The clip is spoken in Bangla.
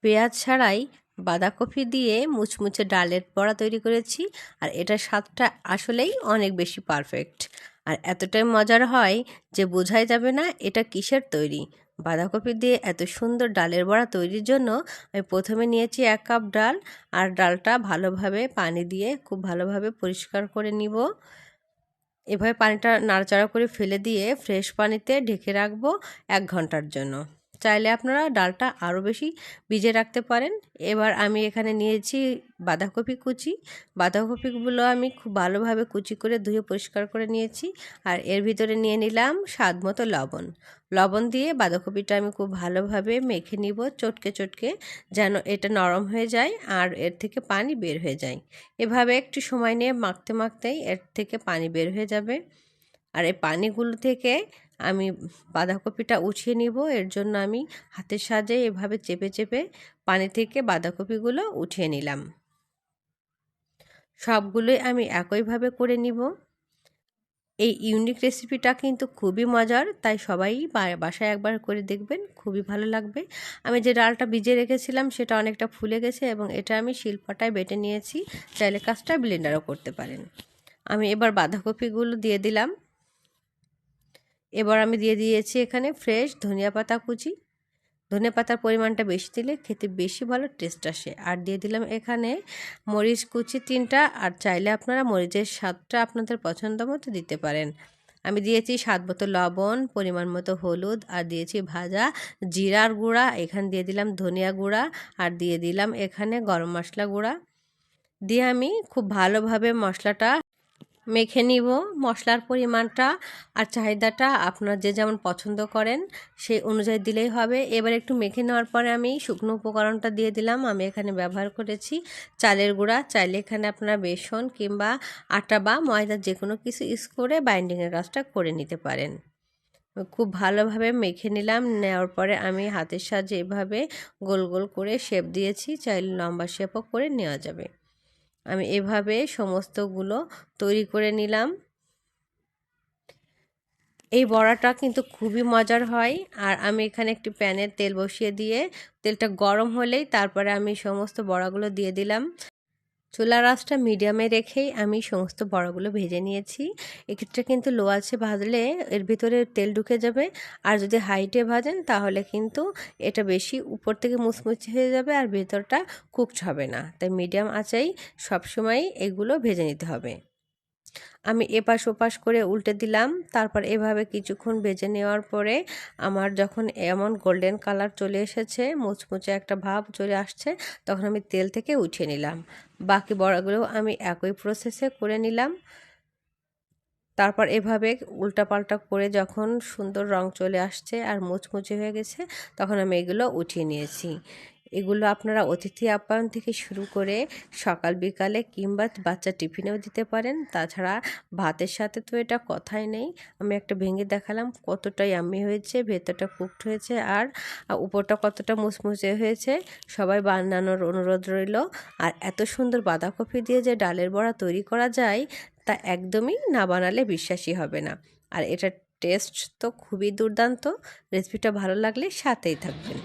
পেঁয়াজ ছাড়াই বাঁধাকপি দিয়ে মুচমুচে ডালের বড়া তৈরি করেছি। আর এটার স্বাদটা আসলেই অনেক বেশি পারফেক্ট, আর এতটাই মজার হয় যে বোঝাই যাবে না এটা কিসের তৈরি। বাঁধাকপি দিয়ে এত সুন্দর ডালের বড়া তৈরির জন্য আমি প্রথমে নিয়েছি 1 কাপ ডাল, আর ডালটা ভালোভাবে পানি দিয়ে খুব ভালোভাবে পরিষ্কার করে নিব। এভাবে পানিটা নাড়াচাড়া করে ফেলে দিয়ে ফ্রেশ পানিতে ঢেকে রাখবো 1 ঘন্টার জন্য। চাইলে আপনারা ডালটা আরও বেশি ভিজে রাখতে পারেন। এবার আমি এখানে নিয়েছি বাঁধাকপি কুচি। বাঁধাকপিগুলো আমি খুব ভালোভাবে কুচি করে ধুয়ে পরিষ্কার করে নিয়েছি। আর এর ভিতরে নিয়ে নিলাম স্বাদ মতো লবণ। লবণ দিয়ে বাঁধাকপিটা আমি খুব ভালোভাবে মেখে নিব চটকে চটকে, যেন এটা নরম হয়ে যায় আর এর থেকে পানি বের হয়ে যায়। এভাবে একটু সময় নিয়ে মাখতে মাখতেই এর থেকে পানি বের হয়ে যাবে। আর এই পানিগুলো থেকে আমি বাঁধাকপিটা উঠিয়ে নিব। এর জন্য আমি হাতের সাহায্যে এভাবে চেপে চেপে পানি থেকে বাঁধাকপিগুলো উঠিয়ে নিলাম। সবগুলোই আমি একইভাবে করে নিব। এই ইউনিক রেসিপিটা কিন্তু খুবই মজার, তাই সবাই বাসায় একবার করে দেখবেন, খুবই ভালো লাগবে। আমি যে ডালটা ভিজিয়ে রেখেছিলাম সেটা অনেকটা ফুলে গেছে এবং এটা আমি শিলপাটায় বেটে নিয়েছি। চাইলে কাজটা ব্লেন্ডারও করতে পারেন। আমি এবার বাঁধাকপিগুলো দিয়ে দিলাম। এবার আমি দিয়ে দিয়েছি এখানে ফ্রেশ ধনিয়া পাতা কুচি। ধনিয়া পাতার পরিমাণটা বেশি দিলে খেতে বেশি ভালো টেস্ট আসে। আর দিয়ে দিলাম এখানে মরিচ কুচি 3টা, আর চাইলে আপনারা মরিচের স্বাদটা আপনাদের পছন্দ মতো দিতে পারেন। আমি দিয়েছি স্বাদ মতো লবণ, পরিমাণ মতো হলুদ, আর দিয়েছি ভাজা জিরার গুঁড়া, এখানে দিয়ে দিলাম ধনিয়া গুঁড়া, আর দিয়ে দিলাম এখানে গরম মশলা গুঁড়া। দিয়ে আমি খুব ভালোভাবে মশলাটা মেখে নিব। মশলার পরিমাণটা আর চাহিদাটা আপনারা যে যেমন পছন্দ করেন সেই অনুযায়ী দিলেই হবে। এবার একটু মেখে নেওয়ার পরে আমি শুকনো উপকরণটা দিয়ে দিলাম। আমি এখানে ব্যবহার করেছি চালের গুঁড়া। চাইলে এখানে আপনারা বেসন কিংবা আটা বা ময়দা যে কোনো কিছু ইউজ করে বাইন্ডিংয়ের কাজটা করে নিতে পারেন। খুব ভালোভাবে মেখে নিলাম। নেওয়ার পরে আমি হাতের সাহায্যে এভাবে গোল গোল করে শেপ দিয়েছি। চাইলে লম্বা শেপও করে নেওয়া যাবে। আমি এভাবে সমস্তগুলো তৈরি করে নিলাম। এই বড়াটা কিন্তু খুবই মজার হয়। আর আমি এখানে একটি প্যানে তেল বসিয়ে দিয়ে তেলটা গরম হলেই তারপরে আমি সমস্ত বড়াগুলো দিয়ে দিলাম। চুলার আঁচটা মিডিয়ামে রেখেই আমি সমস্ত বড়াগুলো ভেজে নিয়েছি। এক্ষেত্রে কিন্তু লো আঁচে ভাজলে এর ভিতরে তেল ঢুকে যাবে, আর যদি হাইটে ভাজেন তাহলে কিন্তু এটা বেশি উপর থেকে মুচমুচে হয়ে যাবে আর ভেতরটা কুকড হবে না। তাই মিডিয়াম আঁচেই সবসময় এগুলো ভেজে নিতে হবে। আমি এপাশ ওপাশ করে উল্টে দিলাম। তারপর এভাবে কিছুক্ষণ ভেজে নেওয়ার পরে আমার যখন এমন গোল্ডেন কালার চলে এসেছে, মুচমুচে একটা ভাব চলে আসছে, তখন আমি তেল থেকে উঠিয়ে নিলাম। বাকি বড়াগুলো আমি একই প্রসেসে করে নিলাম। তারপর এভাবে উল্টাপাল্টা করে যখন সুন্দর রং চলে আসছে আর মুচমুচে হয়ে গেছে, তখন আমি এগুলো উঠিয়ে নিয়েছি। এগুলো আপনারা অতিথি আপ্যায়ন থেকে শুরু করে সকাল বিকালে কিংবা বাচ্চা টিফিনেও দিতে পারেন। তাছাড়া ভাতের সাথে তো এটা কথাই নেই। আমি একটা ভেঙে দেখালাম কতটা ইয়াম্মি হয়েছে, ভেতরটা কুকড হয়েছে আর উপরটা কতটা মুচমুচে হয়েছে। সবাই বানানোর অনুরোধ রইল। আর এত সুন্দর বাঁধাকপি দিয়ে যে ডালের বড়া তৈরি করা যায় তা একদমই না বানালে বিশ্বাসই হবে না। আর এটার টেস্ট তো খুবই দুর্দান্ত। রেসিপিটা ভালো লাগলে সাথেই থাকবেন।